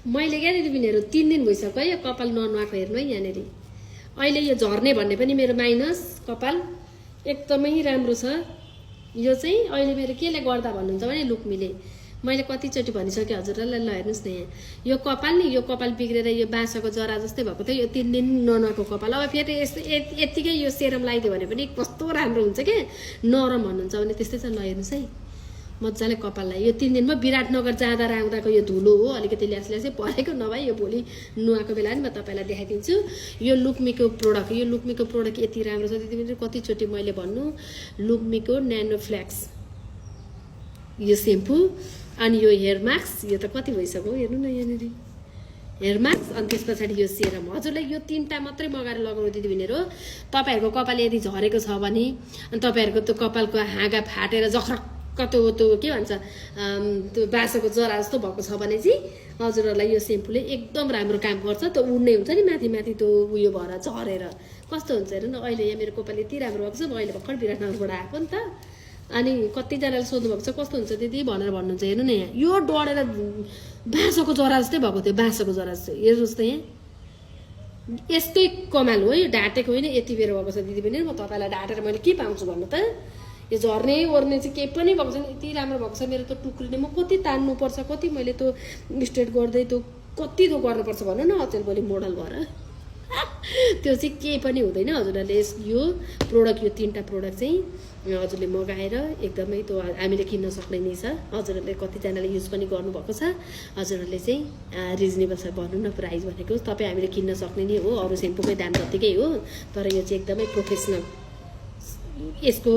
मैले क्या दिदीबहिनीहरू 3 दिन भइसक्यो यो कपाल ननुहाएको हेर्नु है यहाँनिर। अहिले यो झर्ने भन्ने पनि मेरो माइनस कपाल एकदमै राम्रो छ। यो चाहिँ अहिले मेरो केले गर्दा भन्नुहुन्छ भने लुक्मीले मैले कतिचोटि भनिसकेँ हजुरलाई। ल हेर्नुहोस् न यहाँ यो कपाल नि यो कपाल बिग्रेर यो बाँसको जरा जस्तै भएको थियो। यो 3 दिन ननुहाएको कपाल अब फेरि यत्तिकै यो सेरम लगाइदियो भने पनि कस्तो राम्रो हुन्छ के नरम भन्नुहुन्छ भने त्यस्तै छ। ल हेर्नुहोस् है मजाले कपाललाई यो 3 दिनमा विराटनगर जाँदा राउँदाको यो धुलो हो अलिकति ल्यास परेको नभए यो भोलि नुहाएको बेला नि म तपाईँलाई देखाइदिन्छु। यो लुक्मीको प्रोडक्ट यति राम्रो छ दिदी कतिचोटि मैले भन्नु। लुक्मीको न्यानो फ्ल्याक्स यो सेम्पू अनि यो हेयर मास्क यो त कति भइसक्यो हेर्नु न यहाँनिर हेयर मास्क अनि त्यस पछाडि यो सेरम। हजुरलाई यो 3टा मात्रै मगाएर लगाउनु दिदीबहिनीहरू। तपाईँहरूको कपाल यदि झरेको छ भने अनि तपाईँहरूको त्यो कपालको हाँगा फाटेर जख्रक्क त्यो के भन्छ त्यो बाँसको जरा जस्तो भएको छ भने चाहिँ हजुरहरूलाई यो सेम्पूले एकदम राम्रो काम गर्छ। त्यो उड्ने हुन्छ नि माथि माथि त्यो उयो भएर झरेर कस्तो हुन्छ हेर्नु न। अहिले यहाँ मेरो कपाल यति राम्रो भएको छ म अहिले भर्खर विराटनगरबाट आएको नि त। अनि कतिजनाले सोध्नु भएको छ कस्तो हुन्छ दिदी भनेर भन्नुहुन्छ। हेर्नु न यहाँ यो डढेर बाँसको जरा जस्तै भएको थियो बाँसको जरा जस्तै हेर्नुहोस् त यहाँ यस्तै कमाल हो यो ढाँटेको होइन यति बेर भएको छ दिदीबहिनी। म तपाईँलाई ढाँटेर मैले के पाउँछु भन्नु त यो झर्ने ओर्ने चाहिँ केही पनि भएको छैन यति राम्रो भएको छ। मेरो त टुक्रिने म कति तान्नुपर्छ कति मैले त्यो स्ट्रेट गर्दै त्यो कति त्यो गर्नुपर्छ भन्नु न अचेल भोलि मोडल भएर त्यो चाहिँ केही पनि हुँदैन। हजुरहरूले यो प्रोडक्ट यो 3टा प्रोडक्ट चाहिँ हजुरले मगाएर एकदमै त्यो हामीले किन्न सक्ने नै छ। हजुरहरूले कतिजनाले युज पनि गर्नुभएको छ। हजुरहरूले चाहिँ रिजनेबल छ भन्नु न प्राइस भनेको तपाईँ हामीले किन्न सक्ने नै हो। अरू सेम्पूकै दाम जतिकै हो तर यो चाहिँ एकदमै प्रोफेसनल। यसको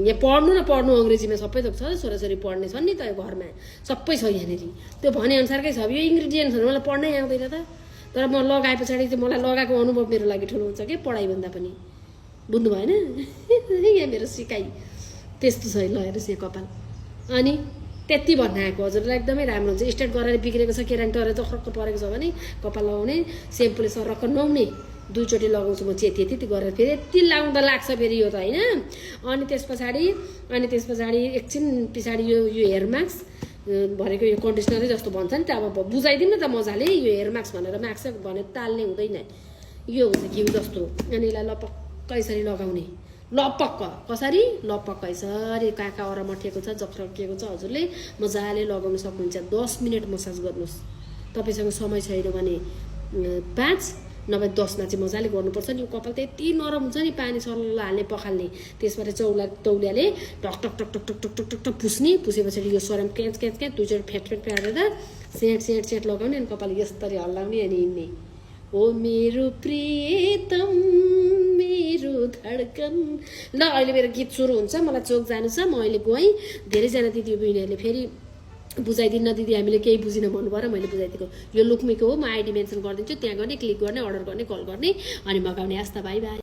यहाँ पढ्नु अङ्ग्रेजीमा सबै थोक छ छोराछोरी पढ्ने छन् नि त यो घरमा सबै छ यहाँनिर त्यो भनेअनुसारकै छ। यो इन्ग्रिडियन्ट्सहरू मलाई पढ्नै आउँदैन त तर म लगाए पछाडि चाहिँ मलाई लगाएको अनुभव मेरो लागि ठुलो हुन्छ कि पढाइभन्दा पनि बुझ्नु भएन। यहाँ मेरो सिकाइ त्यस्तो छ। ल हेर्नुहोस् यहाँ कपाल अनि त्यति भन्न आएको हजुरलाई एकदमै राम्रो हुन्छ। स्ट्रेट गरेर बिग्रेको छ केराङ टरेर जख्रक्क परेको छ भने कपाल लगाउने सेम्पूले सरक्क नुहाउने 2 चोटि लगाउँछु म चाहिँ यति गरेर फेरि यति लाउँदा लाग्छ फेरि यो त होइन। अनि त्यस पछाडि एकछिन पछाडि यो हेयर मास्क भनेको यो कन्डिसनरै जस्तो भन्छ नि त अब बुझाइदिनु न त मजाले यो हेयर मास्क भनेर मास्क भनेर टाल्ने हुँदैन यो हुन्छ घिउ जस्तो। अनि यसलाई लपक्क यसरी लगाउने लपक्क कसरी लपक्क यसरी काका अरमठेको छ जख्रकिएको छ हजुरले मजाले लगाउन सक्नुहुन्छ। 10 मिनट मसाज गर्नुहोस्। तपाईँसँग समय छैन भने 5 नभए 10मा चाहिँ मजाले गर्नुपर्छ नि। यो कपाल त यति नरम हुन्छ नि पानी सल्ल हाल्ने पखाल्ने त्यसबाट तौलियाले टक टक टक टक टक टक टक टक टक पुस्ने पुसे पछाडि यो सरम क्याच 2 चोटि फ्याट पारेर सेट लगाउने अनि कपाल यसरी हल्लाउने अनि हिँड्ने हो मेरो प्रियतम मेरो धड्कन। ल अहिले मेरो गीत सुरु हुन्छ मलाई चोक जानु छ म अहिले गएँ। धेरैजना दिदीबहिनीहरूले फेरि बुझाइदिन्न दिदी हामीले केही बुझिन भन्नु भएर मैले बुझाइदिएको। यो लुक्मीको हो म आइडी मेन्सन गरिदिन्छु त्यहाँ गर्ने क्लिक गर्ने अर्डर गर्ने कल गर्ने अनि मगाउने। आस्था बाई बाई।